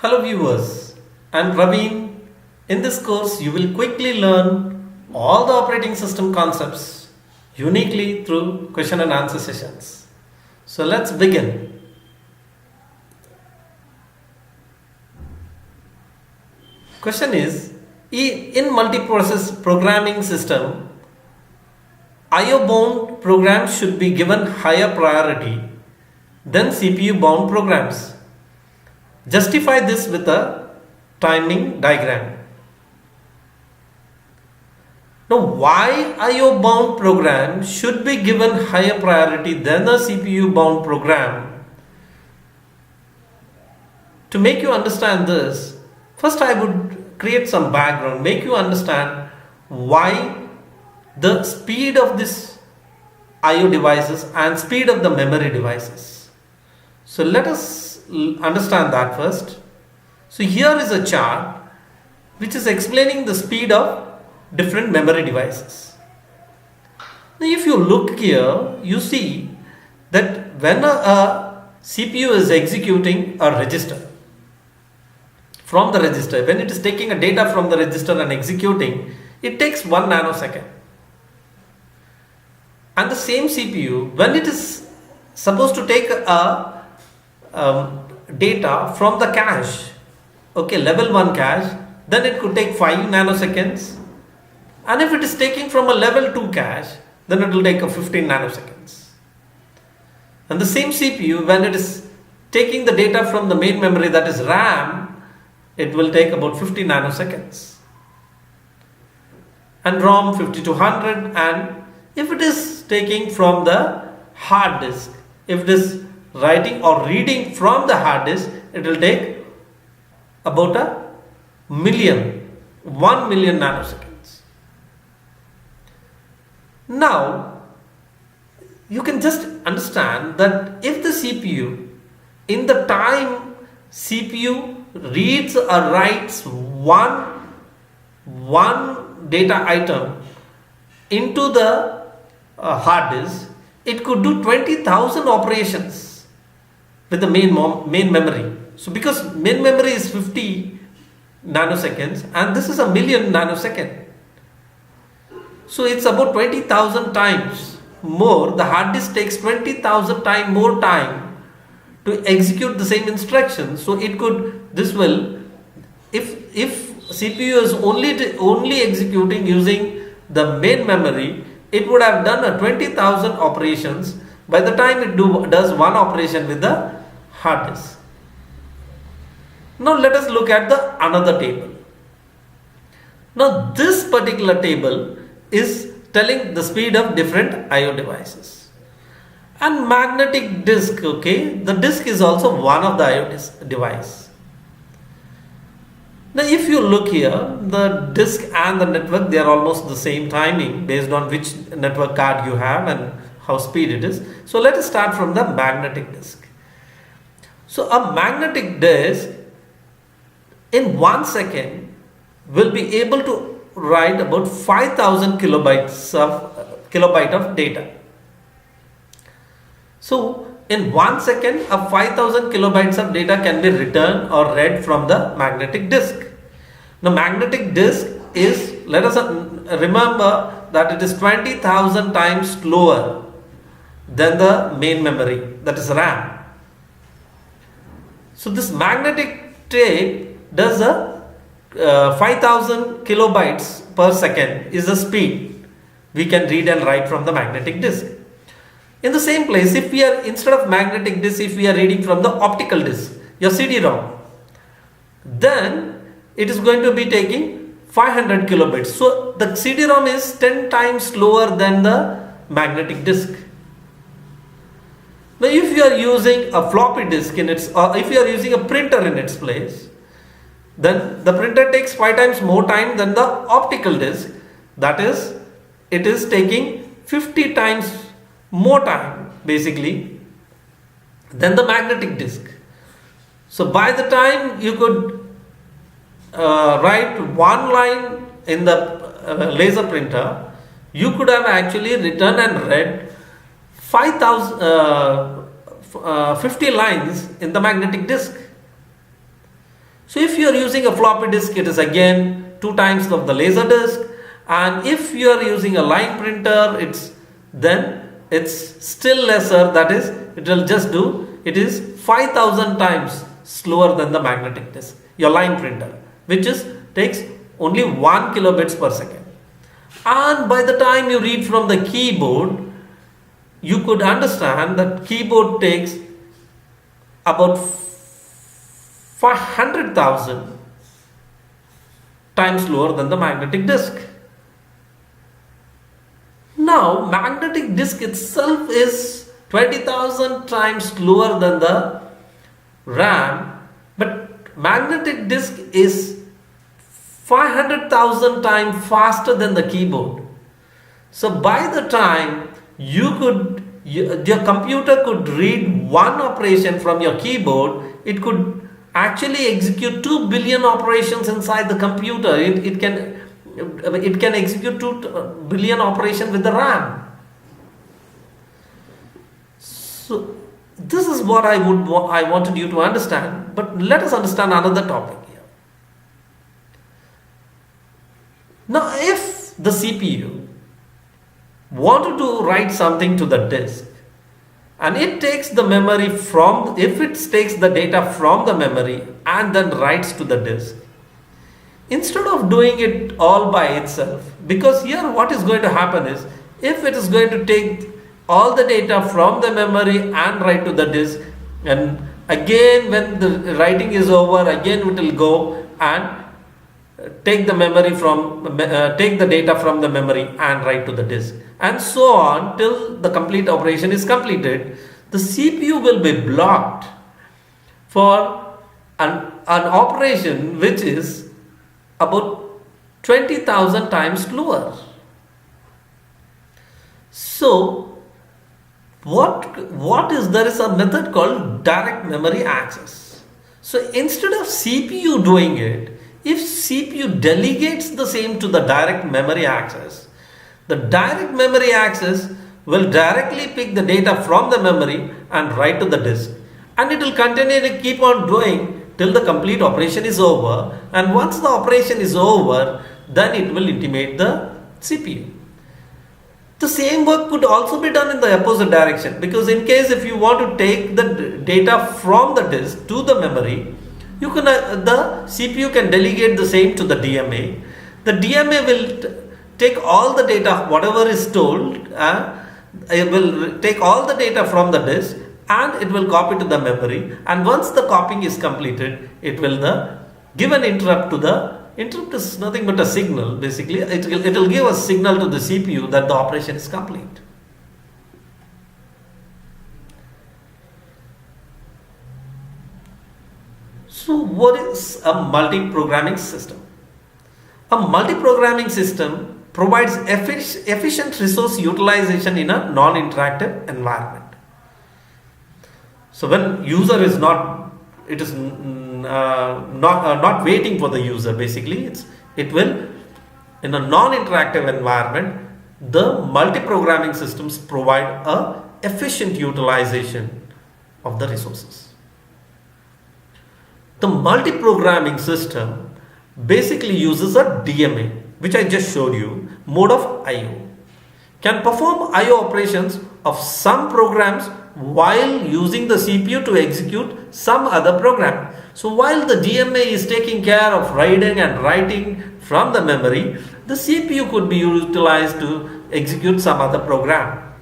Hello viewers, I'm Praveen. In this course, you will quickly learn all the operating system concepts uniquely through question and answer sessions. So let's begin. Question is, in multiprocess programming system, IO bound programs should be given higher priority than CPU bound programs. Justify this with a timing diagram. Now, why IO bound program should be given higher priority than a CPU bound program? To make you understand this, first I would create some background, make you understand why the speed of this IO devices and speed of the memory devices. So let us understand that first. So here is a chart which is explaining the speed of different memory devices. Now if you look here, you see that when a CPU is executing a register, from the register, when it is taking a data from the register and executing, it takes 1 nanosecond. And the same CPU, when it is supposed to take a data from the cache, okay, level 1 cache, then it could take 5 nanoseconds. And if it is taking from a level 2 cache, then it will take a 15 nanoseconds. And the same CPU, when it is taking the data from the main memory, that is RAM, it will take about 50 nanoseconds. And ROM 50 to 100. And if it is taking from the hard disk, if it is writing or reading from the hard disk, it will take about 1 million nanoseconds. Now, you can just understand that if the CPU, in the time CPU reads or writes one data item into the hard disk, it could do 20,000 operations with the main memory. So because main memory is 50 nanoseconds and this is 1 million nanosecond. So it's about 20,000 times more. The hard disk takes 20,000 times more time to execute the same instruction. So it could, this will, if CPU is only executing using the main memory, it would have done 20,000 operations by the time it does one operation with the hard disk. Now let us look at the another table. Now this particular table is telling the speed of different IO devices. And magnetic disk, okay, the disk is also one of the IO device. Now if you look here, the disk and the network, they are almost the same timing based on which network card you have and how speed it is. So let us start from the magnetic disk. So a magnetic disk in 1 second will be able to write about 5,000 kilobyte of data. So in 1 second, a 5,000 kilobytes of data can be written or read from the magnetic disk. Now magnetic disk is, let us remember that it is 20,000 times slower than the main memory, that is RAM. So this magnetic tape does a 5,000 kilobytes per second is the speed we can read and write from the magnetic disk. In the same place, if we are, instead of magnetic disk, if we are reading from the optical disk, your CD-ROM, then it is going to be taking 500 kilobytes. So the CD-ROM is 10 times slower than the magnetic disk. Now if you are using a floppy disk in its, or if you are using a printer in its place, then the printer takes 5 times more time than the optical disk. That is, it is taking 50 times more time basically than the magnetic disk. So by the time you could write one line in the laser printer, you could have actually written and read 50 lines in the magnetic disk. So if you are using a floppy disk, it is again 2 times of the laser disk, and if you are using a line printer, it's still lesser, that is it is 5000 times slower than the magnetic disk, your line printer, which takes only 1 kilobits per second. And by the time you read from the keyboard, you could understand that keyboard takes about 500,000 times slower than the magnetic disk. Now, magnetic disk itself is 20,000 times slower than the RAM, but magnetic disk is 500,000 times faster than the keyboard. So by the time your computer could read one operation from your keyboard, it could actually execute 2 billion operations inside the computer. It can execute 2 billion operations with the RAM. So this is what I wanted you to understand. But let us understand another topic here. Now, if the CPU wanted to write something to the disk, and it takes the data from the memory and then writes to the disk, instead of doing it all by itself, because here what is going to happen is, if it is going to take all the data from the memory and write to the disk, and again when the writing is over, again it will go and take the data from the memory and write to the disk, and so on till the complete operation is completed, the CPU will be blocked for an operation which is about 20,000 times slower. So there is a method called direct memory access. So instead of CPU doing it, if CPU delegates the same to the direct memory access, the direct memory access will directly pick the data from the memory and write to the disk, and it will continue to keep on doing till the complete operation is over, and once the operation is over, then it will intimate the CPU. The same work could also be done in the opposite direction, because in case if you want to take the data from the disk to the memory, the CPU can delegate the same to the DMA. The DMA will take all the data, whatever is told, it will take all the data from the disk and it will copy to the memory, and once the copying is completed, it will give an interrupt to the interrupt is nothing but a signal. Basically, it will give a signal to the CPU that the operation is complete. So what is a multiprogramming system? A multiprogramming system provides efficient resource utilization in a non-interactive environment. So when user is not waiting for the user, basically it will, in a non-interactive environment, the multiprogramming systems provide a efficient utilization of the resources. The multiprogramming system basically uses a DMA, which I just showed you, mode of I/O, can perform I/O operations of some programs while using the CPU to execute some other program. So while the DMA is taking care of reading and writing from the memory, the CPU could be utilized to execute some other program.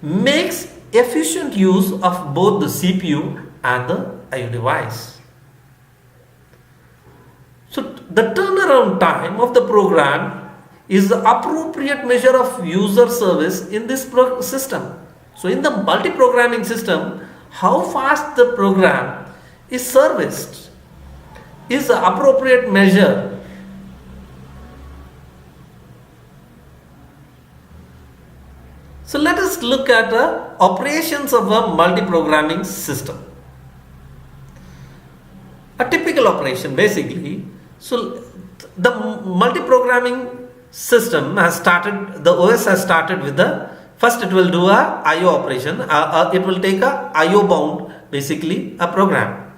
Makes efficient use of both the CPU and the I/O device. So the turnaround time of the program is the appropriate measure of user service in this system. So in the multiprogramming system, how fast the program is serviced is the appropriate measure. So let us look at the operations of a multiprogramming system. A typical operation, basically. So the multiprogramming system has started, the OS has started with first it will do a I/O operation, it will take a I/O bound, basically a program.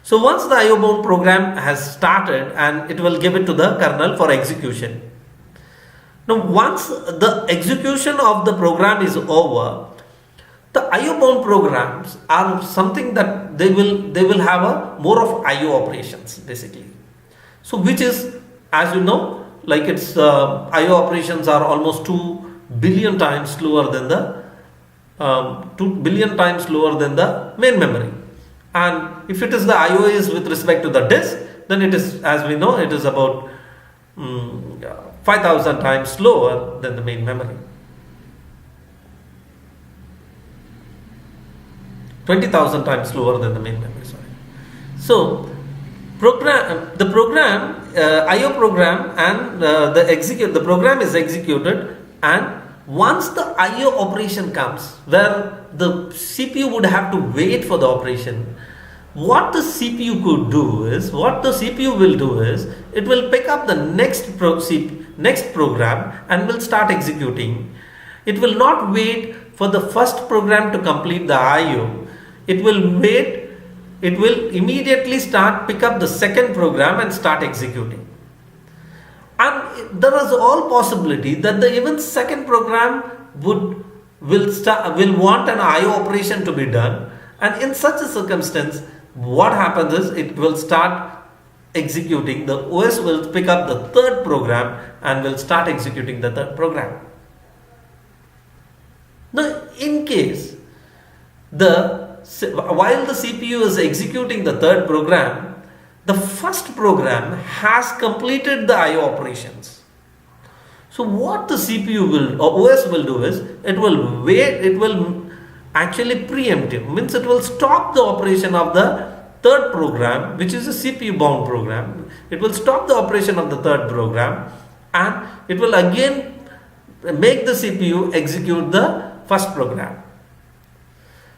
So once the IO bound program has started, and it will give it to the kernel for execution. Now once the execution of the program is over, the IO bound programs are something that they will have a more of IO operations basically. So which is, as you know, like its IO operations are almost 2 billion times slower than the 2 billion times slower than the main memory. And if it is the IO is with respect to the disk, then it is, as we know, it is about 5,000 times slower than the main memory. 20,000 times slower than the main memory. Sorry. So the program IO program and the program is executed, and once the IO operation comes where the CPU would have to wait for the operation, what the CPU will do is it will pick up the next program and will start executing. It will not wait for the first program to complete the IO. It will immediately pick up the second program and start executing. And there is all possibility that the even second program will want an IO operation to be done, and in such a circumstance, what happens is it will start executing. The OS will pick up the third program and will start executing the third program. Now, in case while the CPU is executing the third program, the first program has completed the IO operations. So what the CPU OS will do is it will actually preemptive, means it will stop the operation of the third program, which is a CPU bound program. It will stop the operation of the third program, and it will again make the CPU execute the first program.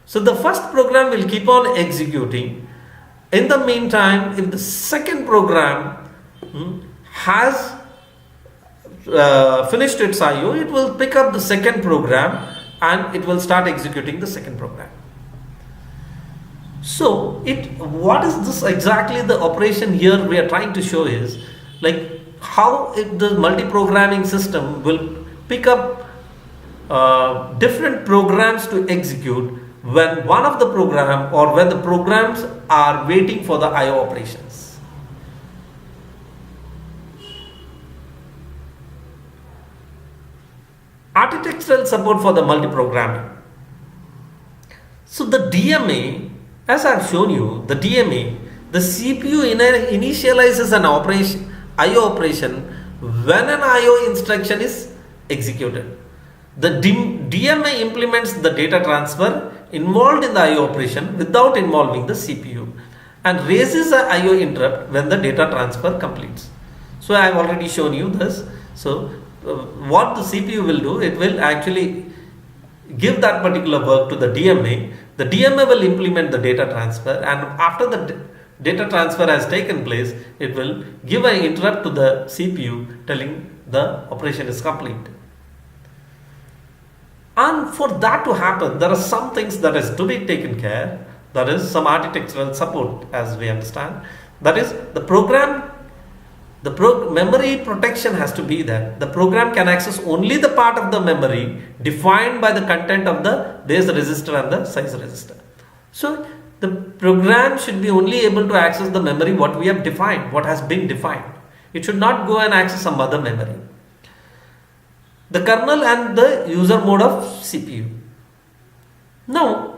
So the first program will keep on executing. In the meantime, if the second program has finished its IO, it will pick up the second program and it will start executing the second program. So what is this exactly the operation here we are trying to show is like how the multiprogramming system will pick up different programs to execute when one of the program or when the programs are waiting for the IO operations. Architectural support for the multiprogramming. So the DMA, as I have shown you, the DMA, the CPU initializes an IO operation when an IO instruction is executed. The DMA implements the data transfer involved in the IO operation without involving the CPU and raises an IO interrupt when the data transfer completes. So I have already shown you this. So what the CPU will do, it will actually give that particular work to the DMA. The DMA will implement the data transfer, and after the data transfer has taken place, it will give an interrupt to the CPU telling the operation is complete. And for that to happen, there are some things that is to be taken care. That is some architectural support, as we understand. That is memory protection has to be there. The program can access only the part of the memory defined by the content of the base register and the size register. So the program should be only able to access the memory what we have defined, what has been defined. It should not go and access some other memory. The kernel and the user mode of CPU. Now,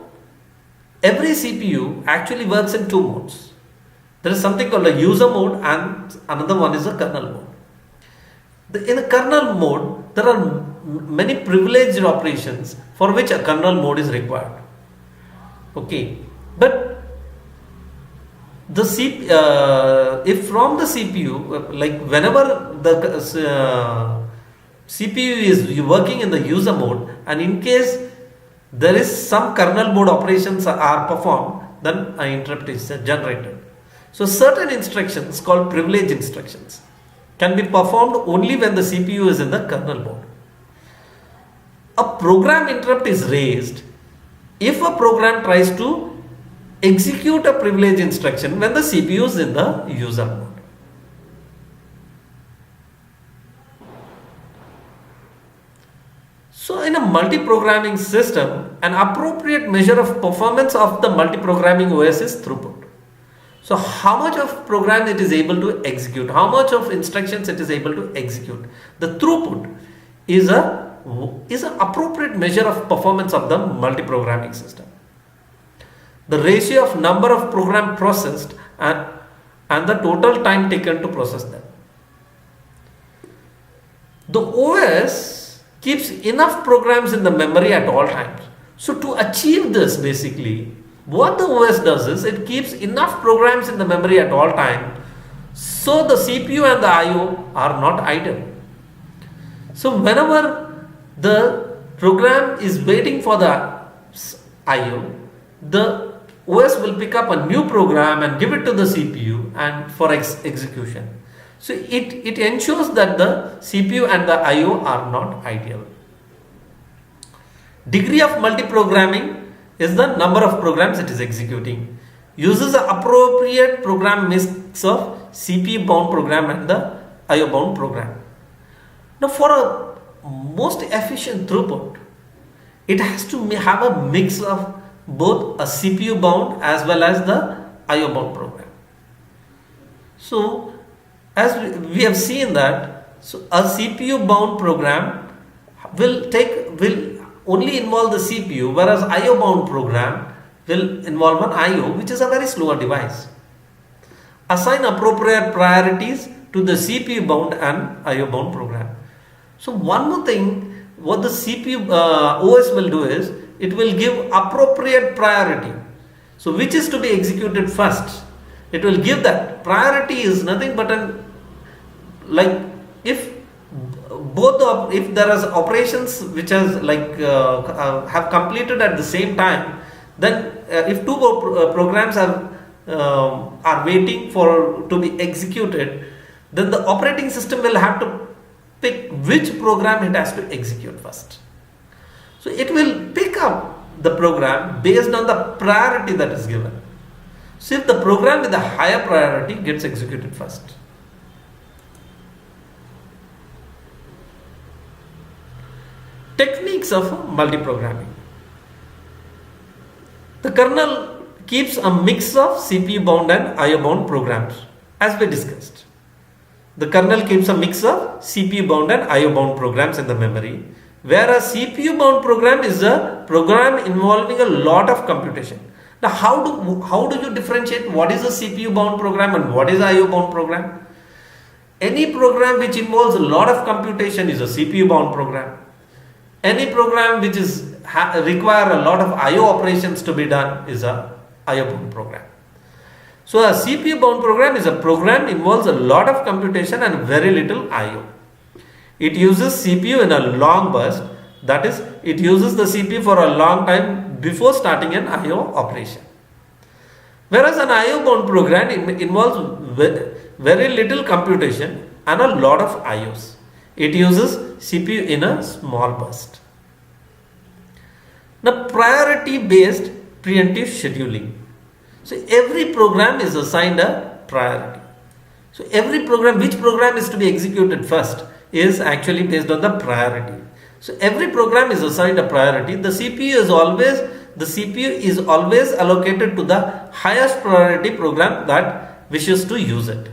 every CPU actually works in two modes. There is something called a user mode and another one is a kernel mode. In a kernel mode, there are many privileged operations for which a kernel mode is required. Okay, but the if from the CPU, like whenever the CPU is working in the user mode, and in case there is some kernel mode operations are performed, then an interrupt is generated. So certain instructions called privileged instructions can be performed only when the CPU is in the kernel mode. A program interrupt is raised if a program tries to execute a privilege instruction when the CPU is in the user mode. So in a multiprogramming system, an appropriate measure of performance of the multiprogramming OS is throughput. So how much of program it is able to execute, how much of instructions it is able to execute. The throughput is an appropriate measure of performance of the multiprogramming system. The ratio of number of program processed and the total time taken to process them. The OS keeps enough programs in the memory at all times. So to achieve this, basically, what the OS does is it keeps enough programs in the memory at all times, so the CPU and the IO are not idle. So whenever the program is waiting for the IO, the OS will pick up a new program and give it to the CPU and for execution. So it ensures that the CPU and the IO are not idle. Degree of multiprogramming is the number of programs it is executing. Uses an appropriate program mix of CPU bound program and the IO bound program. Now for a most efficient throughput, it has to have a mix of both a CPU bound as well as the IO bound program. So as we have seen that, so a CPU bound program will only involve the CPU, whereas IO bound program will involve an IO, which is a very slower device. Assign appropriate priorities to the CPU bound and IO bound program. So one more thing, what the CPU OS will do is it will give appropriate priority. So which is to be executed first? It will give that. Priority is nothing but if there is operations which has have completed at the same time, then if two programs are waiting to be executed, then the operating system will have to pick which program it has to execute first. So it will pick up the program based on the priority that is given. So if the program with a higher priority gets executed first. Techniques of multiprogramming. The kernel keeps a mix of CPU bound and IO bound programs, as we discussed. The kernel keeps a mix of CPU bound and IO bound programs in the memory, whereas CPU bound program is a program involving a lot of computation. Now how do you differentiate what is a CPU bound program and what is IO bound program? Any program which involves a lot of computation is a CPU bound program. Any program which require a lot of IO operations to be done is a IO bound program. So a CPU bound program is a program involves a lot of computation and very little IO. It uses CPU in a long burst, that is, it uses the CPU for a long time before starting an IO operation. Whereas an IO bound program involves very little computation and a lot of IOs. It uses CPU in a small burst. Now priority based preemptive scheduling. So every program is assigned a priority. So every program, which program is to be executed first, is actually based on the priority. So every program is assigned a priority. The CPU is always allocated to the highest priority program that wishes to use it.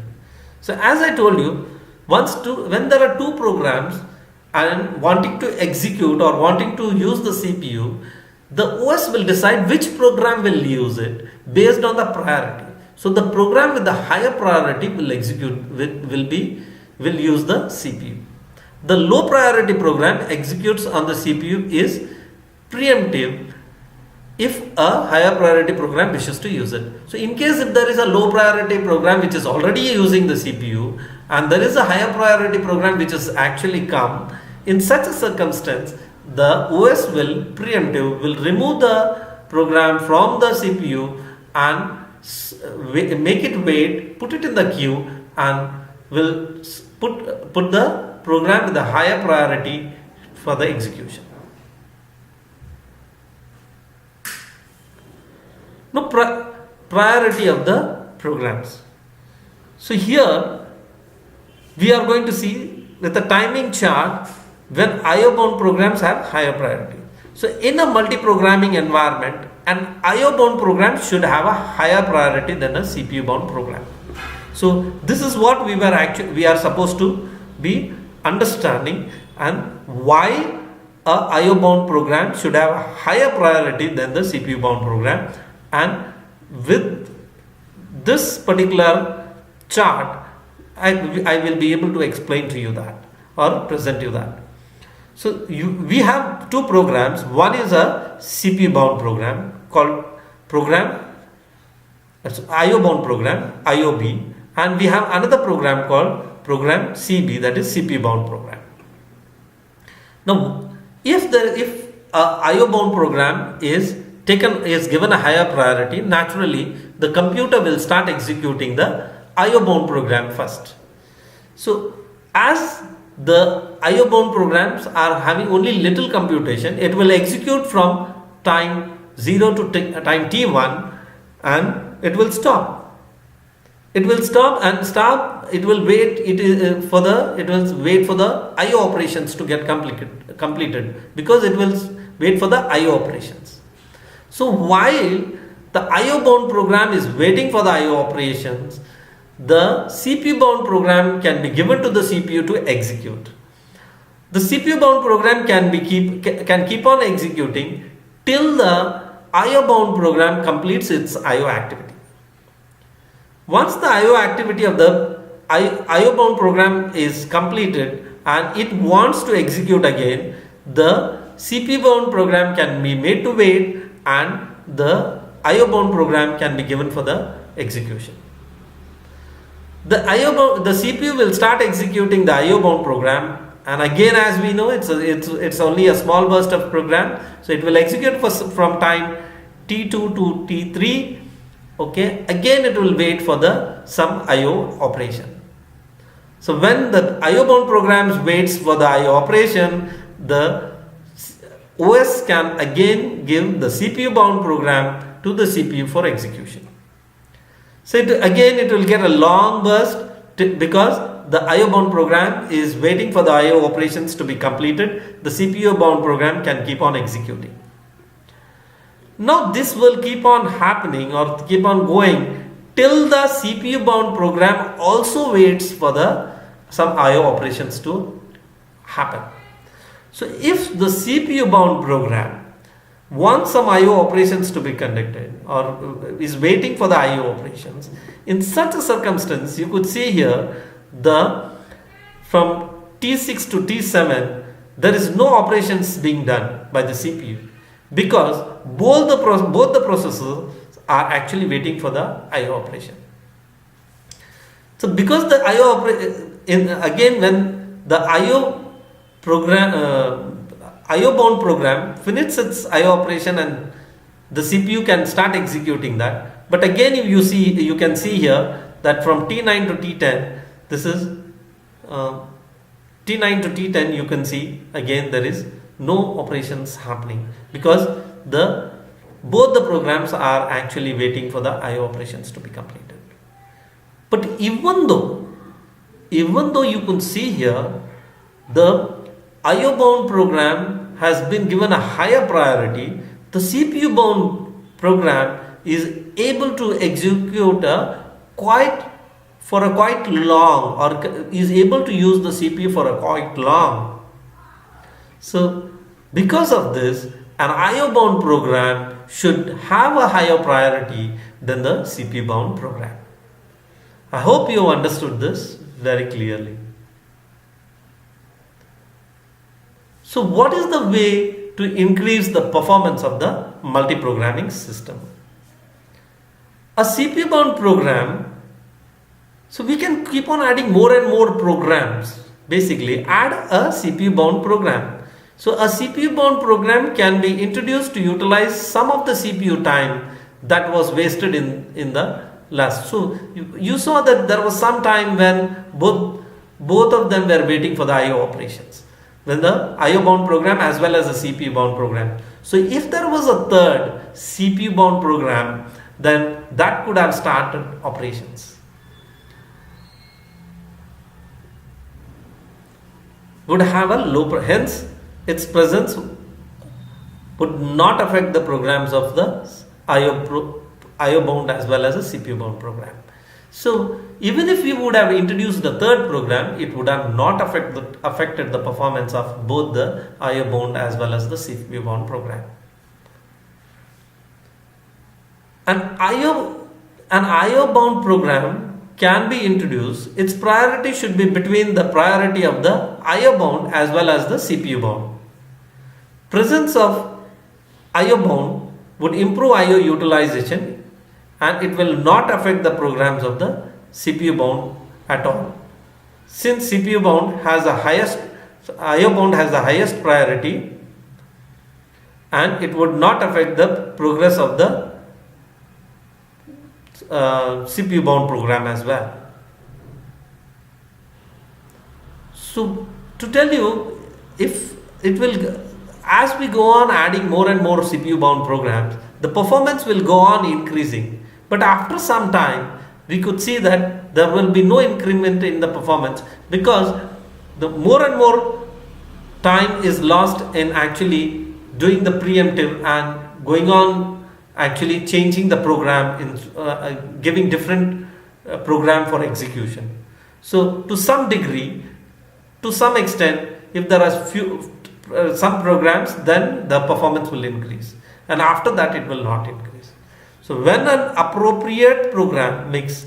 So as I told you, when there are two programs and wanting to execute or wanting to use the CPU, the OS will decide which program will use it based on the priority. So the program with the higher priority will use the CPU. The low priority program executes on the CPU is preemptive if a higher priority program wishes to use it. So in case if there is a low priority program which is already using the CPU and there is a higher priority program which has actually come, in such a circumstance the OS will remove the program from the CPU and make it wait, put it in the queue, and will put the program with a higher priority for the execution. Now priority of the programs. So here we are going to see with the timing chart when IO bound programs have higher priority. So in a multi-programming environment, an IO bound program should have a higher priority than a CPU bound program. So this is what we are supposed to be understanding, and why a IO bound program should have a higher priority than the CPU bound program. And with this particular chart, I will be able to explain to you that, or present you that. So we have two programs. One is a CPU bound program called IO bound program, IOB, and we have another program called program CB, that is CPU bound program. Now, if a IO bound program is given a higher priority, naturally the computer will start executing the IO bound program first. So as the IO bound programs are having only little computation, it will execute from time 0 to time t1, and it will stop. It will stop and stop. It will wait. It will wait for the IO operations to get completed, because it will wait for the IO operations. So while the IO bound program is waiting for the IO operations, the CPU bound program can be given to the CPU to execute. The CPU bound program can keep on executing till the IO bound program completes its IO activity. Once the IO activity of the IO bound program is completed and it wants to execute again, the CPU bound program can be made to wait, and the IO bound program can be given for the execution. The CPU will start executing the IO bound program, and again, as we know, it's only a small burst of program, so it will execute from time t2 to t3. Okay, again it will wait for some IO operation. So when the IO bound program waits for the IO operation, the OS can again give the CPU bound program to the CPU for execution. So it will get a long burst because the IO bound program is waiting for the IO operations to be completed. The CPU bound program can keep on executing. Now this will keep on happening or keep on going till the CPU bound program also waits for some IO operations to happen. So if the CPU bound program wants some IO operations to be conducted or is waiting for the IO operations, in such a circumstance you could see here from T6 to T7 there is no operations being done by the CPU, because both the processors are actually waiting for the IO operation. So because the IO when the IO bound program finishes its IO operation and the CPU can start executing that. But again, if you can see here that from T9 to T10, this is T9 to T10, you can see again there is no operations happening, because both the programs are actually waiting for the IO operations to be completed. But even though you can see here the IO bound program has been given a higher priority, the CPU bound program is able to execute for a quite long, or is able to use the CPU for a quite long. So because of this, an IO bound program should have a higher priority than the CPU bound program. I hope you understood this very clearly. So what is the way to increase the performance of the multiprogramming system? A CPU bound program, so we can keep on adding more and more programs. Basically, add a CPU bound program. So a CPU bound program can be introduced to utilize some of the CPU time that was wasted in the last. So you saw that there was some time when both of them were waiting for the IO operations, when the IO bound program as well as the CPU bound program. So if there was a third CPU bound program, then that could have started operations. Would have a low, hence its presence would not affect the programs of the IO bound as well as a CPU bound program. So even if we would have introduced the third program, it would have not affected the performance of both the IO bound as well as the CPU bound program. An IO bound program can be introduced. Its priority should be between the priority of the IO bound as well as the CPU bound. Presence of IO bound would improve IO utilization, and it will not affect the programs of the CPU bound at all. Since CPU bound has the highest, IO bound has the highest priority, and it would not affect the progress of the CPU bound program as well. So to tell you, if it will, as we go on adding more and more CPU bound programs, the performance will go on increasing. But after some time, we could see that there will be no increment in the performance, because the more and more time is lost in actually doing the preemptive and going on actually changing the program in giving different program for execution. So to some degree, to some extent, if there are some programs, then the performance will increase, and after that it will not increase. So when an appropriate program mix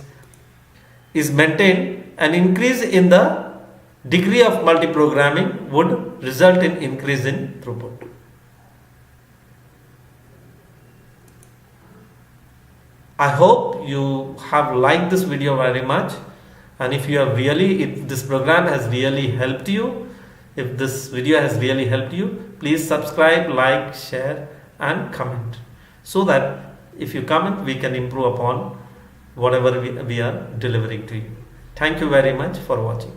is maintained, an increase in the degree of multiprogramming would result in increase in throughput. I hope you have liked this video very much, and if this program has really helped you, if this video has really helped you, please subscribe, like, share and comment, so that if you comment, we can improve upon whatever we are delivering to you. Thank you very much for watching.